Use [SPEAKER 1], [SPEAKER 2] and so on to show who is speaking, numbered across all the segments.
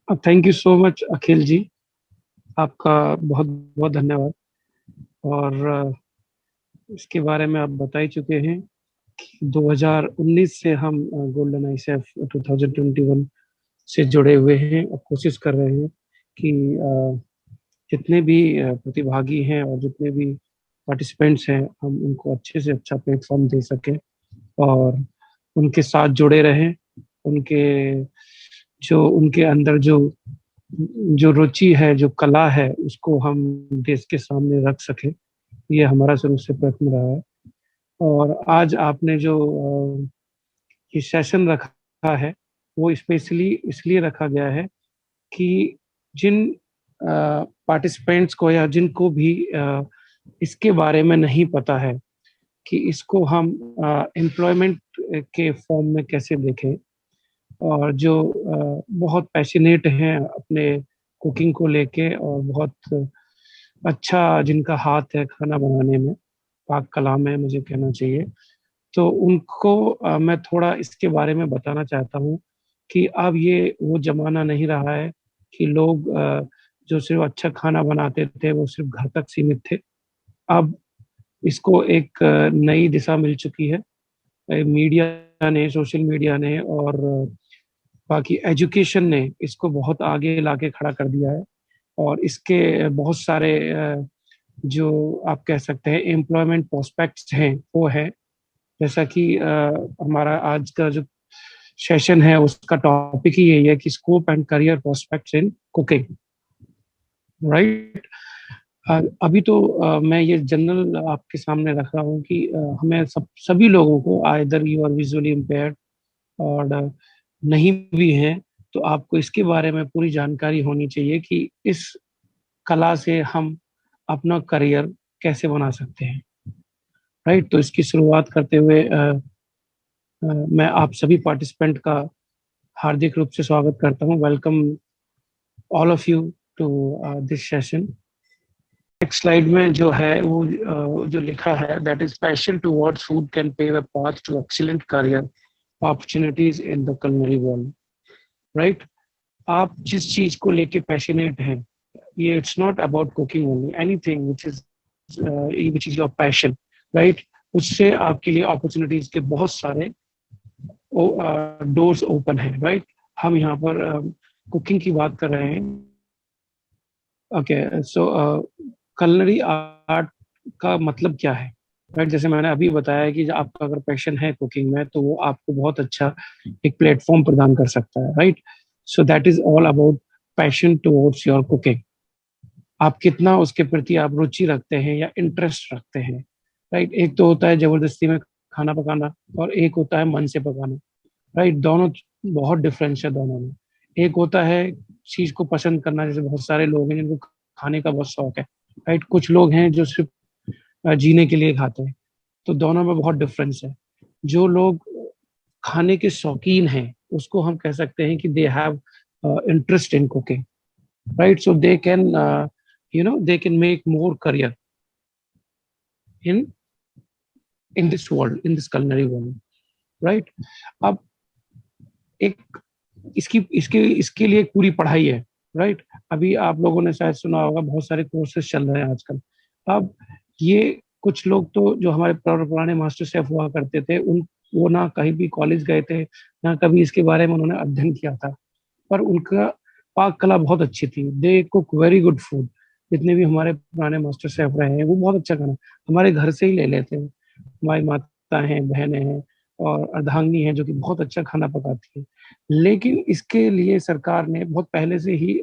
[SPEAKER 1] Thank you so much अखिल जी। आपका बहुत बहुत धन्यवाद। और इसके बारे में आप बता ही चुके हैं कि 2019 से हम गोल्डन आईसीएफ 2021 से जुड़े हुए हैं और कोशिश कर रहे हैं कि जितने भी प्रतिभागी हैं और जितने भी पार्टिसिपेंट्स हैं, हम उनको अच्छे से अच्छा प्लेटफॉर्म दे सकें और उनके साथ जुड़े रहें। उनके जो उनके अंदर जो जो रुचि है, जो कला है, उसको हम देश के सामने रख सके। ये हमारा शुरू से प्रयत्न रहा है। और आज आपने जो ये सेशन रखा है, वो स्पेशली इसलिए रखा गया है कि जिन पार्टिसिपेंट्स को या जिनको भी इसके बारे में नहीं पता है कि इसको हम एम्प्लॉयमेंट के फॉर्म में कैसे देखें, और जो बहुत पैशनेट हैं अपने कुकिंग को लेके और बहुत अच्छा जिनका हाथ है खाना बनाने में, पाक कला में मुझे कहना चाहिए, तो उनको मैं थोड़ा इसके बारे में बताना चाहता हूँ कि अब ये वो ज़माना नहीं रहा है कि लोग जो सिर्फ़ अच्छा खाना बनाते थे, वो सिर्फ़ घर तक सीमित थे। अब इसको एक नई दिशा मिल चुकी है। मीडिया ने, सोशल मीडिया ने और बाकी एजुकेशन ने इसको बहुत आगे लाके खड़ा कर दिया है। और इसके बहुत सारे जो आप कह सकते हैं एम्प्लॉयमेंट प्रोस्पेक्ट्स हैं, वो है। जैसा कि हमारा आज का जो सेशन है उसका टॉपिक ही यही है कि scope and career prospects in cooking, right. अभी तो मैं ये जनरल आपके सामने रख रहा हूँ कि हमें सभी लोगों को, either you are visually impaired और नहीं भी हैं, तो आपको इसके बारे में पूरी जानकारी होनी चाहिए कि इस कला से हम अपना करियर कैसे बना सकते हैं, राइट। तो इसकी शुरुआत करते हुए मैं आप सभी पार्टिसिपेंट का हार्दिक रूप से स्वागत करता हूँ। Welcome all of you to this session. Next slide में जो है वो जो लिखा है, that is passion towards food can pave a path to excellent career opportunities in the culinary world, right. आप जिस चीज को लेके पैशनेट हैं, ये it's not about cooking only, anything which is your passion, right. उससे आपके लिए अपॉर्चुनिटीज के बहुत सारे डोर्स ओपन है, राइट। हम यहाँ पर कुकिंग की बात कर रहे हैं। ओके, सो culinary आर्ट का मतलब क्या है, राइट। जैसे मैंने अभी बताया कि आपका अगर पैशन है कुकिंग में, तो वो आपको बहुत अच्छा एक प्लेटफॉर्म प्रदान कर सकता है, right. So that is all about passion towards your cooking. आप कितना उसके प्रति आप रुचि रखते हैं या इंटरेस्ट रखते हैं, राइट। एक तो होता है जबरदस्ती में खाना पकाना और एक होता है मन से पकाना, राइट। दोनों बहुत डिफरेंस है दोनों में। एक होता है चीज को पसंद करना, जैसे बहुत सारे लोग हैं जिनको खाने का बहुत शौक है, राइट। कुछ लोग हैं जो सिर्फ जीने के लिए खाते हैं। तो दोनों में बहुत डिफरेंस है। जो लोग खाने के शौकीन हैं, उसको हम कह सकते हैं कि they have interest in cooking, right. So they can they can make more career in in this world, in this culinary world, right. अब एक इसकी इसके इसके लिए एक पूरी पढ़ाई है, राइट। अभी आप लोगों ने शायद सुना होगा, बहुत सारे कोर्सेज चल रहे हैं आजकल। अब ये कुछ लोग तो जो हमारे पुराने मास्टर शेफ हुआ करते थे, उन वो ना कहीं भी कॉलेज गए थे, ना कभी इसके बारे में उन्होंने अध्ययन किया था, पर उनका पाक कला बहुत अच्छी थी। They cook very good food. जितने भी हमारे पुराने मास्टर शेफ रहे हैं, वो बहुत अच्छा खाना हमारे घर से ही ले लेते हैं। हमारी माता हैं, बहनें हैं और अर्धांगिनी हैं, जो कि बहुत अच्छा खाना पकाती है। लेकिन इसके लिए सरकार ने बहुत पहले से ही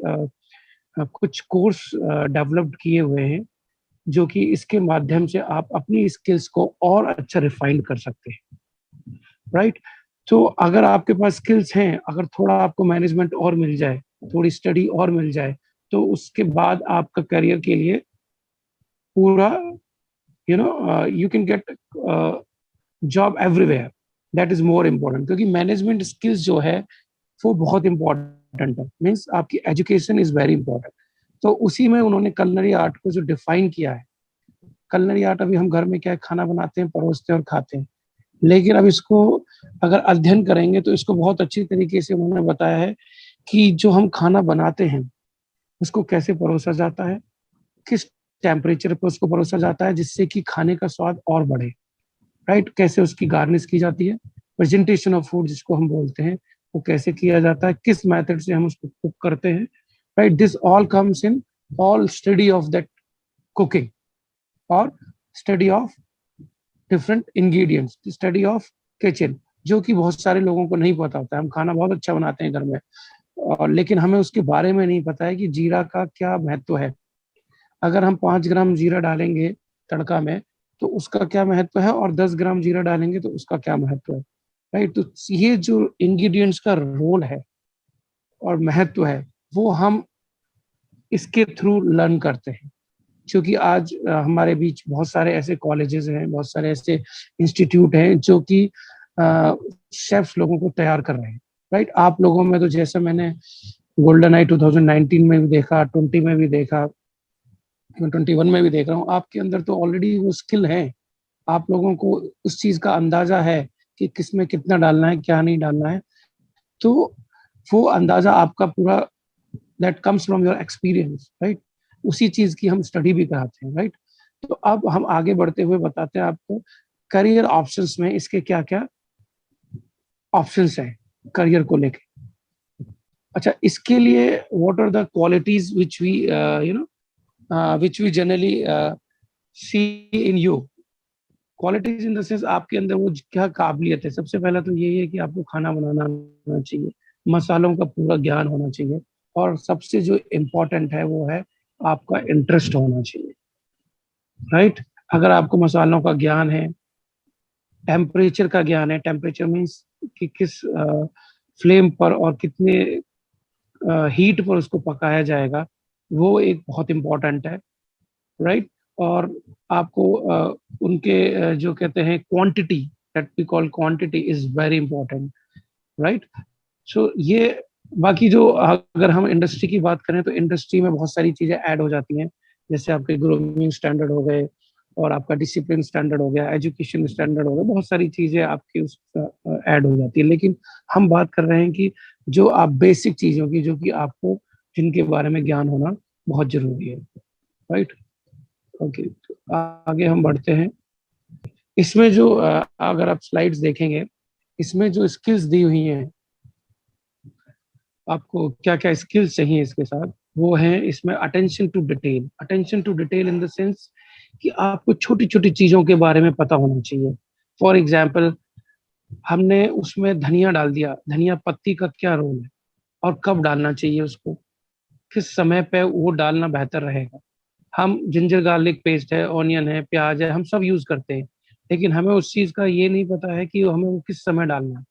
[SPEAKER 1] कुछ कोर्स डेवलप्ड किए हुए हैं, जो कि इसके माध्यम से आप अपनी स्किल्स को और अच्छा रिफाइन कर सकते हैं, राइट। तो अगर आपके पास स्किल्स हैं, अगर थोड़ा आपको मैनेजमेंट और मिल जाए, थोड़ी स्टडी और मिल जाए, तो उसके बाद आपका करियर के लिए पूरा you can get job everywhere. That is more important, क्योंकि मैनेजमेंट स्किल्स जो है वो बहुत इंपॉर्टेंट है। मीन्स आपकी एजुकेशन इज वेरी इंपॉर्टेंट। तो उसी में उन्होंने कलनरी आर्ट को जो डिफाइन किया है, कलनरी आर्ट अभी हम घर में क्या खाना बनाते हैं, परोसते हैं और खाते हैं। लेकिन अब इसको अगर अध्ययन करेंगे तो इसको बहुत अच्छी तरीके से उन्होंने बताया है कि जो हम खाना बनाते हैं उसको कैसे परोसा जाता है, किस टेम्परेचर पे उसको परोसा जाता है जिससे कि खाने का स्वाद और बढ़े, राइट? कैसे उसकी गार्निश की जाती है, प्रेजेंटेशन ऑफ फूड जिसको हम बोलते हैं, वो कैसे किया जाता है, किस मेथड से हम उसको कुक करते हैं, right? This all comes in all study of that cooking, और study of different ingredients, study of kitchen, जो कि बहुत सारे लोगों को नहीं पता होता है। हम खाना बहुत अच्छा बनाते हैं घर में, और लेकिन हमें उसके बारे में नहीं पता है कि जीरा का क्या महत्व है। अगर हम 5 ग्राम जीरा डालेंगे तड़का में तो उसका क्या महत्व है, और 10 ग्राम जीरा डालेंगे तो उसका क्या महत्व है, राइट? तो ये जो इंग्रेडिएंट्स का रोल है और महत्व है, वो हम इसके थ्रू लर्न करते हैं। क्योंकि आज हमारे बीच बहुत सारे ऐसे कॉलेजेस हैं, बहुत सारे ऐसे इंस्टीट्यूट हैं जो कि शेफ्स लोगों को तैयार कर रहे हैं, राइट? आप लोगों में तो जैसे मैंने गोल्डन आई 2019 में भी देखा, 20 में भी देखा, 21 में भी देख रहा हूँ, आपके अंदर तो ऑलरेडी वो स्किल है। आप लोगों को उस चीज का अंदाजा है कि किसमें कितना डालना है, क्या नहीं डालना है। तो वो अंदाजा आपका पूरा that comes from your experience, right? उसी चीज की हम स्टडी भी कराते हैं, राइट? तो अब हम आगे बढ़ते हुए बताते हैं आपको करियर ऑप्शंस में इसके क्या क्या ऑप्शंस हैं करियर को लेके। अच्छा, इसके लिए what are the qualities which we you know which we generally see in you. Qualities in the sense आपके अंदर वो क्या काबिलियत है। सबसे पहला तो यही है कि आपको खाना बनाना आना चाहिए, मसालों का पूरा ज्ञान होना चाहिए, और सबसे जो इम्पोर्टेंट है वो है आपका इंटरेस्ट होना चाहिए, राइट? अगर आपको मसालों का ज्ञान है, टेम्परेचर का ज्ञान है, टेम्परेचर मीन्स कि किस फ्लेम पर और कितने हीट पर उसको पकाया जाएगा, वो एक बहुत इम्पोर्टेंट है, राइट? और आपको उनके जो कहते हैं quantity, that we call quantity is very important, right? So ये बाकी जो अगर हम इंडस्ट्री की बात करें तो इंडस्ट्री में बहुत सारी चीजें ऐड हो जाती हैं, जैसे आपके ग्रूमिंग स्टैंडर्ड हो गए, और आपका डिसिप्लिन स्टैंडर्ड हो गया, एजुकेशन स्टैंडर्ड हो गया, बहुत सारी चीजें आपकी उस ऐड हो जाती है। लेकिन हम बात कर रहे हैं कि जो आप बेसिक चीजों की, जो कि आपको जिनके बारे में ज्ञान होना बहुत जरूरी है, राइट? ओके, तो आगे हम बढ़ते हैं। इसमें जो अगर आप स्लाइड्स देखेंगे, इसमें जो स्किल्स दी हुई हैं, आपको क्या क्या स्किल्स चाहिए इसके साथ, वो है इसमें attention to detail. Attention to detail in the sense कि आपको छोटी छोटी चीजों के बारे में पता होना चाहिए। फॉर एग्जाम्पल, हमने उसमें धनिया डाल दिया, धनिया पत्ती का क्या रोल है और कब डालना चाहिए उसको, किस समय पे वो डालना बेहतर रहेगा। हम जिंजर गार्लिक पेस्ट है, ऑनियन है, प्याज है, हम सब यूज करते हैं, लेकिन हमें उस चीज का ये नहीं पता है कि हमें वो किस समय डालना है।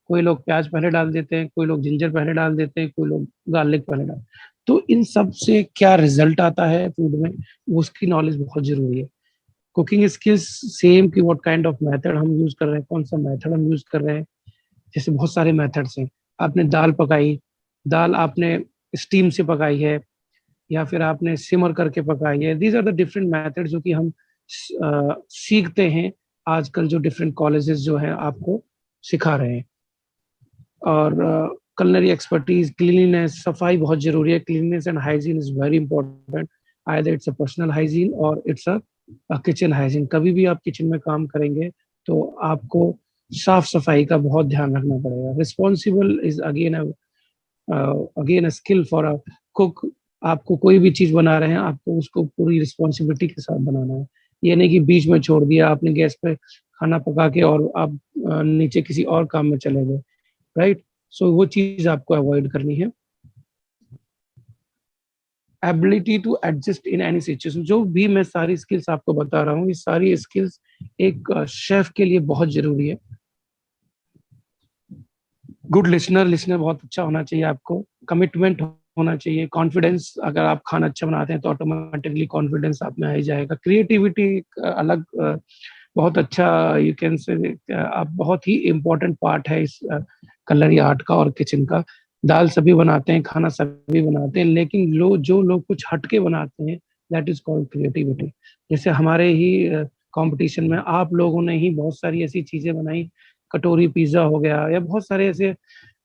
[SPEAKER 1] कोई लोग प्याज पहले डाल देते हैं, कोई लोग जिंजर पहले डाल देते हैं, कोई लोग गार्लिक पहले डाल। तो इन सब से क्या रिजल्ट आता है फूड में, उसकी नॉलेज बहुत जरूरी है। कुकिंग स्किल्स सेम कि व्हाट काइंड ऑफ मेथड हम यूज कर रहे हैं, कौन सा मेथड हम यूज कर रहे हैं। जैसे बहुत सारे मेथड्स हैं, आपने दाल पकाई, दाल आपने स्टीम से पकाई है या फिर आपने सिमर करके पकाई है। These are the different method जो कि हम सीखते हैं आजकल, जो डिफरेंट कॉलेजेस जो है आपको सिखा रहे हैं। और culinary एक्सपर्टीज, क्लीनलीनेस, सफाई बहुत जरूरी है। Cleanliness and hygiene is very important, either it's a personal hygiene और इट्स अ किचन हाइजीन। कभी भी आप किचन में काम करेंगे तो आपको साफ सफाई का बहुत ध्यान रखना पड़ेगा। Responsible is again a skill for a cook. आपको कोई भी चीज बना रहे हैं, आपको उसको पूरी रिस्पॉन्सिबिलिटी के साथ बनाना है। ये नहीं कि बीच में छोड़ दिया आपने गैस पे खाना पका के और आप नीचे किसी और काम में चले गए, राइट? सो वो चीज आपको अवॉइड करनी है। Ability to adjust in any situation, जो भी मैं सारी स्किल्स आपको बता रहा हूँ, ये सारी स्किल्स एक शेफ के लिए बहुत जरूरी है। गुड लिसनर, लिसनर बहुत अच्छा होना चाहिए आपको। कमिटमेंट होना चाहिए। कॉन्फिडेंस, अगर आप खाना अच्छा बनाते हैं तो ऑटोमेटिकली कॉन्फिडेंस आप में आ ही जाएगा। क्रिएटिविटी अलग बहुत अच्छा, यू कैन से आप बहुत ही इम्पोर्टेंट पार्ट है इस कलरी आर्ट का और किचन का। दाल सभी बनाते हैं, खाना सभी बनाते हैं, लेकिन जो लोग कुछ हटके बनाते हैं, दैट इज कॉल्ड क्रिएटिविटी। जैसे हमारे ही कंपटीशन में आप लोगों ने ही बहुत सारी ऐसी चीजें बनाई, कटोरी पिज्जा हो गया या बहुत सारे ऐसे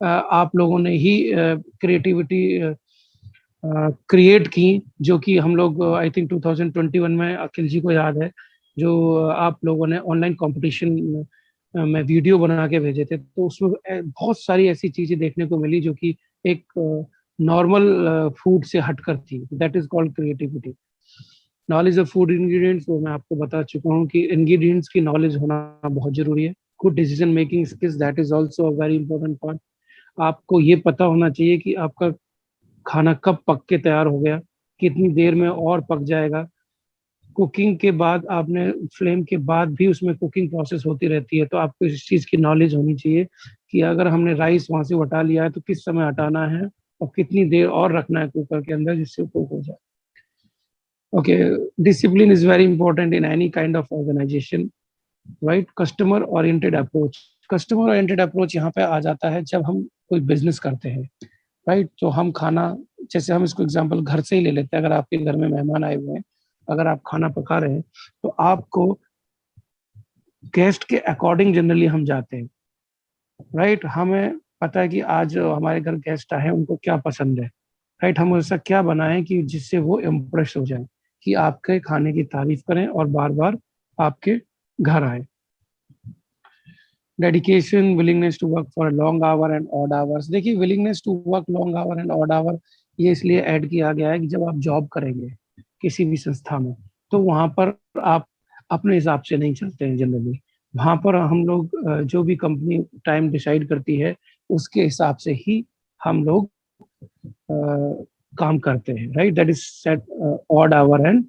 [SPEAKER 1] आप लोगों ने ही क्रिएटिविटी क्रिएट की, जो कि हम लोग आई थिंक 2021 में, अखिल जी को याद है, जो आप लोगों ने ऑनलाइन कंपटीशन में वीडियो बना के भेजे थे, तो उसमें बहुत सारी ऐसी चीजें देखने को मिली जो कि एक नॉर्मल फूड से हटकर थी। That is called creativity. Knowledge of food ingredients, वो मैं आपको बता चुका हूँ कि इंग्रेडिएंट्स की नॉलेज होना बहुत जरूरी है। Good decision making skills, that is also a very important part. आपको ये पता होना चाहिए कि आपका खाना कब पक के तैयार हो गया, कितनी देर में और पक जाएगा। कुकिंग के बाद आपने फ्लेम के बाद भी उसमें कुकिंग प्रोसेस होती रहती है, तो आपको इस चीज़ की नॉलेज होनी चाहिए कि अगर हमने राइस वहां से हटा लिया है तो किस समय हटाना है और कितनी देर और रखना है कुकर के अंदर जिससे कुक हो जाए। Okay, discipline is very important in any kind of organisation, right. Customer oriented approach, customer oriented approach यहाँ पे आ जाता है जब हम कोई बिजनेस करते हैं, राइट। तो हम खाना, जैसे हम इसको एग्जांपल घर से ही ले लेते हैं, अगर आपके घर में मेहमान आए हुए हैं, अगर आप खाना पका रहे हैं, तो आपको गेस्ट के अकॉर्डिंग जनरली हम जाते हैं, राइट। हमें पता है कि आज हमारे घर गेस्ट आए हैं, उनको क्या पसंद है, राइट। हम ऐसा क्या बनाएं कि जिससे वो इम्प्रेस हो जाए, कि आपके खाने की तारीफ करें और बार बार आपके घर आए। Dedication, willingness to work for long hour and odd hours. देखिए, willingness to work long hour and odd hour ये इसलिए ऐड किया गया है कि जब आप जॉब करेंगे किसी भी संस्था में, तो वहां पर आप अपने हिसाब से नहीं चलते हैं जनरली। वहां पर हम लोग जो भी कंपनी टाइम डिसाइड करती है उसके हिसाब से ही हम लोग काम करते हैं, right. That is set odd hour and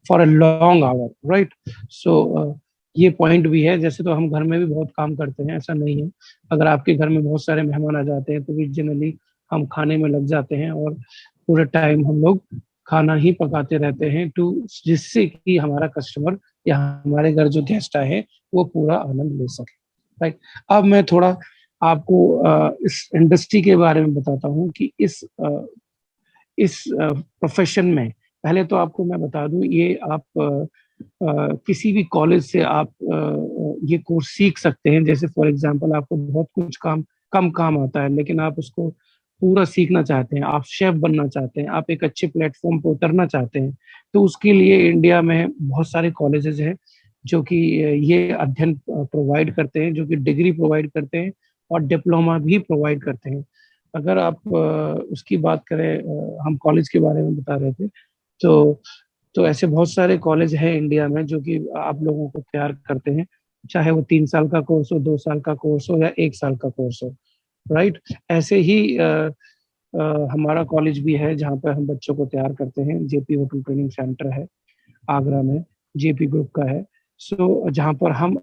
[SPEAKER 1] for a long hour, right. So ये पॉइंट भी है। जैसे तो हम घर में भी बहुत काम करते हैं, ऐसा नहीं है। अगर आपके घर में बहुत सारे मेहमान आ जाते हैं तो भी जनरली हम खाने में लग जाते हैं और पूरे टाइम हम लोग खाना ही पकाते रहते हैं, टू जिससे कि हमारा कस्टमर या हमारे घर जो गेस्ट आए हैं वो पूरा आनंद ले सके, राइट। अब मैं थोड़ा आपको इस इंडस्ट्री के बारे में बताता हूँ कि इस प्रोफेशन में, पहले तो आपको मैं बता दूं, ये आप किसी भी कॉलेज से आप ये कोर्स सीख सकते हैं। जैसे फॉर एग्जांपल आपको बहुत कुछ कम काम आता है, लेकिन आप उसको पूरा सीखना चाहते हैं, आप शेफ बनना चाहते हैं, आप एक अच्छे प्लेटफॉर्म पर उतरना चाहते हैं, तो उसके लिए इंडिया में बहुत सारे कॉलेजेस हैं जो कि ये अध्ययन प्रोवाइड करते हैं, जो कि डिग्री प्रोवाइड करते हैं और डिप्लोमा भी प्रोवाइड करते हैं। अगर आप उसकी बात करें, हम कॉलेज के बारे में बता रहे थे, तो ऐसे बहुत सारे कॉलेज हैं इंडिया में जो कि आप लोगों को तैयार करते हैं, चाहे वो 3 साल का कोर्स हो, 2 साल का कोर्स हो या 1 साल का कोर्स हो, राइट। ऐसे ही हमारा कॉलेज भी है जहाँ पर हम बच्चों को तैयार करते हैं। जेपी होटल ट्रेनिंग सेंटर है आगरा में, जेपी ग्रुप का है। सो जहाँ पर हम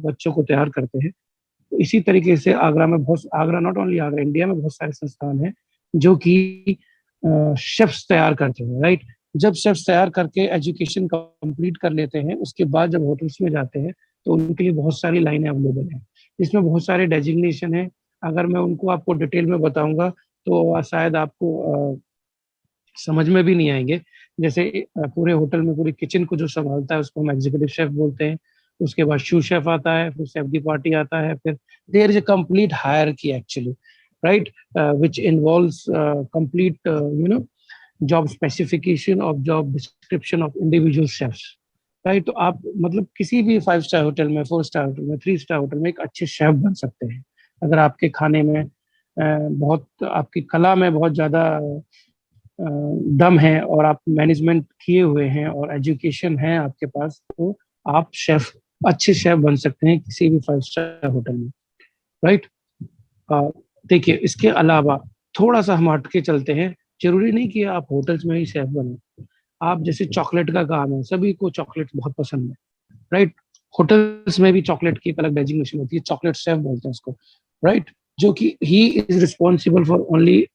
[SPEAKER 1] बच्चों को तैयार करते हैं। तो इसी तरीके से Agra not only Agra, India में बहुत सारे संस्थान हैं जो कि शेफ्स तैयार करते हैं, राइट। जब शेफ्स तैयार करके एजुकेशन कंप्लीट कर लेते हैं, उसके बाद जब होटल्स में जाते हैं तो उनके लिए बहुत सारी लाइनें अवेलेबल हैं, इसमें बहुत सारे डेजिग्नेशन है। अगर मैं उनको आपको डिटेल में बताऊंगा तो शायद आपको समझ में भी नहीं आएंगे। जैसे पूरे होटल में पूरी किचन को जो संभालता है उसको हम एग्जीक्यूटिव शेफ बोलते हैं। उसके बाद शू शेफ आता है, फिर शेफ दी पार्टी आता है, फिर there is a complete hierarchy actually, right, which involves complete job specification of job description of individual chefs, right. तो आप मतलब किसी भी 5 स्टार होटल में, 4 स्टार होटल में, 3 स्टार होटल में एक अच्छे शेफ बन सकते हैं अगर आपके खाने में बहुत, आपकी कला में बहुत ज्यादा दम है और आप मैनेजमेंट किए हुए हैं और एजुकेशन है आपके पास, तो आप शेफ, अच्छे शेफ बन सकते हैं किसी भी 5 स्टार होटल में, राइट। देखिए, इसके अलावा थोड़ा सा हम हट के चलते हैं। जरूरी नहीं कि आप होटल्स में ही शेफ बने। आप जैसे चॉकलेट का काम है, सभी को चॉकलेट बहुत पसंद है, राइट। होटल्स में भी चॉकलेट की एक अलग डेजिग्नेशन होती है, चॉकलेट शेफ बोलते हैं उसको, राइट। जो कि he is responsible for only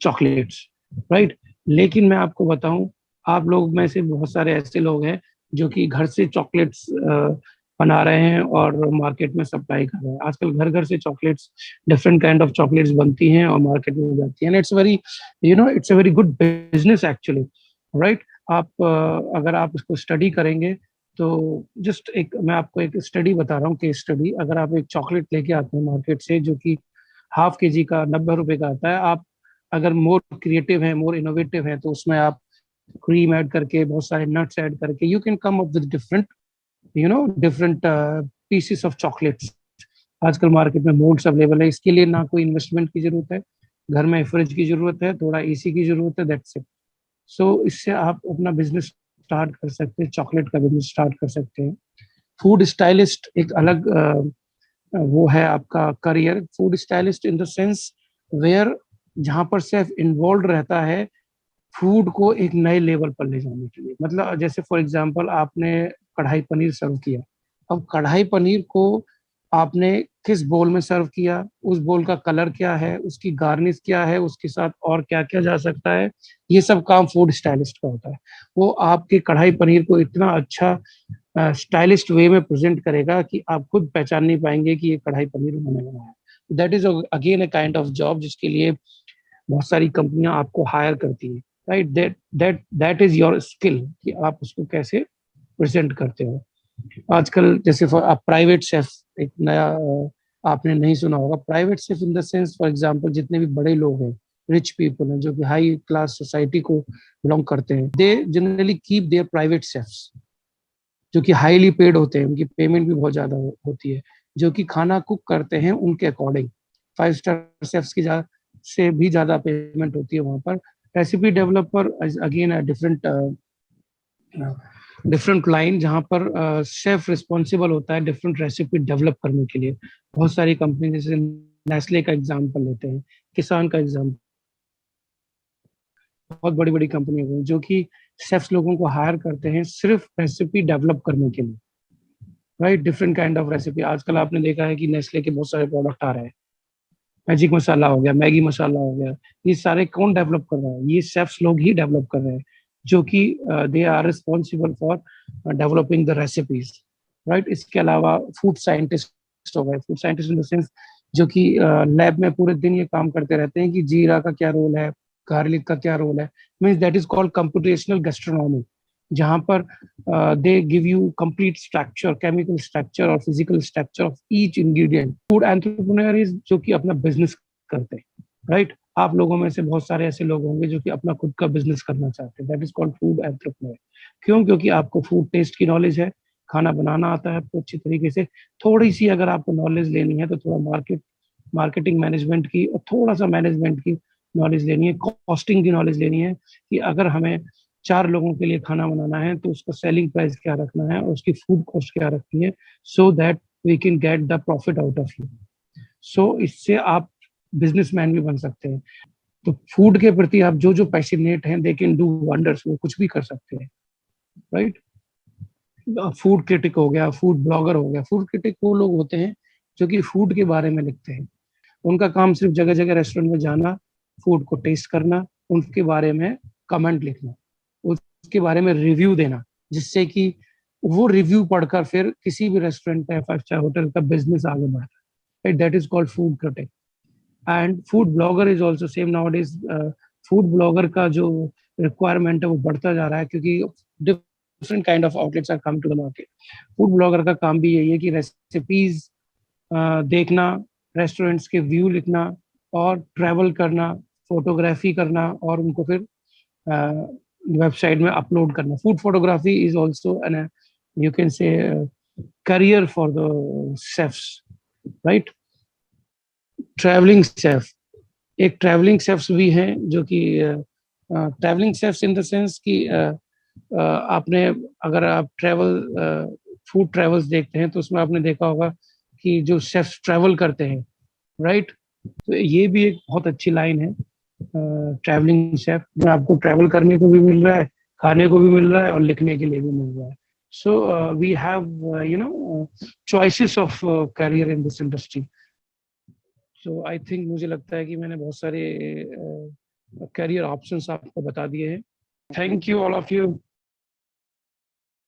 [SPEAKER 1] chocolates, right. लेकिन मैं आपको बताऊं, आप लोग में से बहुत सारे ऐसे लोग हैं जो कि घर से चॉकलेट्स बना रहे हैं और मार्केट में सप्लाई कर रहे हैं। आजकल घर घर से chocolates, different kind of chocolates बनती हैं और मार्केट में जाती हैं। It's very, it's a very good business actually, right. आप अगर आप इसको स्टडी करेंगे तो, जस्ट एक मैं आपको एक स्टडी बता रहा हूँ, केस स्टडी। अगर आप एक चॉकलेट लेके आते हैं मार्केट से जो कि हाफ केजी का 90 रुपए का आता है। आप अगर मोर क्रिएटिव है, मोर इनोवेटिव है, तो उसमें आप क्रीम ऐड करके, बहुत सारे नट्स ऐड करके, you can come up with different different pieces of chocolates. आजकल मार्केट में मोल्ड्स अवेलेबल है, इसके लिए ना कोई इन्वेस्टमेंट की जरूरत है, घर में फ्रिज की जरूरत है, थोड़ा एसी की जरूरत है, दैट्स इट। सो इससे आप अपना बिजनेस स्टार्ट कर सकते हैं, चॉकलेट का बिजनेस स्टार्ट कर सकते हैं। फूड स्टाइलिस्ट एक अलग वो है आपका career. Food stylist in the sense where, जहां पर सिर्फ इन्वॉल्व रहता है फूड को एक नए लेवल पर ले जाने के लिए। मतलब जैसे फॉर एग्जांपल आपने कढ़ाई पनीर सर्व किया, अब कढ़ाई पनीर को आपने किस बोल में सर्व किया, उस बोल का कलर क्या है, उसकी गार्निश क्या है, उसके साथ और क्या क्या जा सकता है, ये सब काम फूड स्टाइलिस्ट का होता है। वो आपके कढ़ाई पनीर को इतना अच्छा स्टाइलिस्ट वे में प्रेजेंट करेगा कि आप खुद पहचान नहीं पाएंगे कि ये कढ़ाई पनीर उन्होंने बनाया है। That is again a kind of job जिसके लिए बहुत सारी कंपनियां आपको हायर करती हैं, right. That is your skill कि आप उसको कैसे प्रेजेंट करते हो। आजकल जैसे आप प्राइवेट शेफ, एक नया आपने नहीं सुना होगा, private chef in the sense for example जितने भी बड़े लोग हैं, रिच पीपल हैं, जो कि हाई क्लास सोसाइटी को बिलोंग करते हैं, they generally keep their private chefs, जो कि हाईली पेड होते हैं, उनकी पेमेंट भी बहुत ज्यादा होती है, जो कि खाना कुक करते हैं उनके अकॉर्डिंग। 5 स्टार शेफ्स की से भी ज्यादा पेमेंट होती है वहां पर। Recipe developer again different different line, जहाँ पर शेफ रिस्पॉन्सिबल होता है डिफरेंट रेसिपी डेवलप करने के लिए। बहुत सारी कंपनी जैसे नेस्ले का एग्जाम्पल लेते हैं, किसान का एग्जाम्पल, बहुत बड़ी बड़ी कंपनी है जो कि शेफ्स लोगों को हायर करते हैं सिर्फ रेसिपी डेवलप करने के लिए, right. Different kind of recipe, आजकल आपने देखा है कि नेस्ले के बहुत सारे प्रोडक्ट आ रहे हैं, मैजिक मसाला हो गया, मैगी मसाला हो गया, ये सारे कौन डेवलप कर रहा है? ये शेफ्स लोग ही डेवलप कर रहे हैं, जो कि they are responsible for developing the recipes, right. इसके अलावा फूड साइंटिस्ट हो गए, food scientist in the sense जो कि लैब में पूरे दिन ये काम करते रहते हैं कि जीरा का क्या रोल है, गार्लिक का क्या रोल है। Means that is called computational gastronomy, जहाँ पर they give you complete structure, chemical structure और physical structure of each ingredient. Food entrepreneur is जो कि अपना बिजनेस करते हैं, राइट। आप लोगों में से बहुत सारे ऐसे लोग होंगे जो कि अपना खुद का बिजनेस करना चाहते हैं, that is called food entrepreneur. क्यों? क्योंकि आपको फूड टेस्ट की नॉलेज है, खाना बनाना आता है आपको अच्छी तरीके से। थोड़ी सी अगर आपको नॉलेज लेनी है तो थोड़ा मार्केटिंग मैनेजमेंट की और थोड़ा सा मैनेजमेंट की नॉलेज लेनी है, कॉस्टिंग की नॉलेज लेनी है कि अगर हमें 4 लोगों के लिए खाना बनाना है तो उसका सेलिंग प्राइस क्या रखना है और उसकी फूड कॉस्ट क्या रखनी है, so that we can get the profit out of you. So इससे आप बिजनेसमैन भी बन सकते हैं। तो फूड के प्रति आप जो जो पैशनेट हैं, दे कैन डू वंडर्स, वो कुछ भी कर सकते हैं, राइट। फूड क्रिटिक हो गया, फूड ब्लॉगर हो गया। फूड क्रिटिक वो लोग होते हैं जो कि फूड के बारे में लिखते हैं। उनका काम सिर्फ जगह जगह रेस्टोरेंट में जाना, फूड को टेस्ट करना, उनके बारे में कमेंट लिखना, उसके बारे में रिव्यू देना, जिससे कि वो रिव्यू पढ़कर फिर किसी भी रेस्टोरेंट या 5 स्टार होटल का बिजनेस आगे बढ़ता है। That is called food critic. And food blogger is also same now days. Food blogger का जो रिक्वायरमेंट है वो बढ़ता जा रहा है, क्योंकि different kind of outlets are come to the market. Food blogger का काम भी यही है कि रेसिपीज देखना, रेस्टोरेंट्स के व्यू लिखना और ट्रैवल करना, फोटोग्राफी करना और उनको फिर वेबसाइट में अपलोड करना। Food photography is also an, you can say, career for the chefs, right. Travelling chef, एक ट्रैवलिंग शेफ्स भी हैं जो कि travelling chefs in the sense कि आपने, अगर आप फूड ट्रैवल्स देखते हैं तो उसमें आपने देखा होगा कि जो शेफ्स ट्रैवल करते हैं, राइट। तो ये भी एक बहुत अच्छी लाइन है, ट्रैवलिंग शेफ, में आपको ट्रैवल करने को भी मिल रहा है, खाने को भी मिल रहा है और लिखने के लिए भी मिल रहा है। So we have choices of career in this industry. So I think, मुझे लगता है कि मैंने बहुत सारे करियर ऑप्शंस आपको बता दिए हैं। Thank you all of you.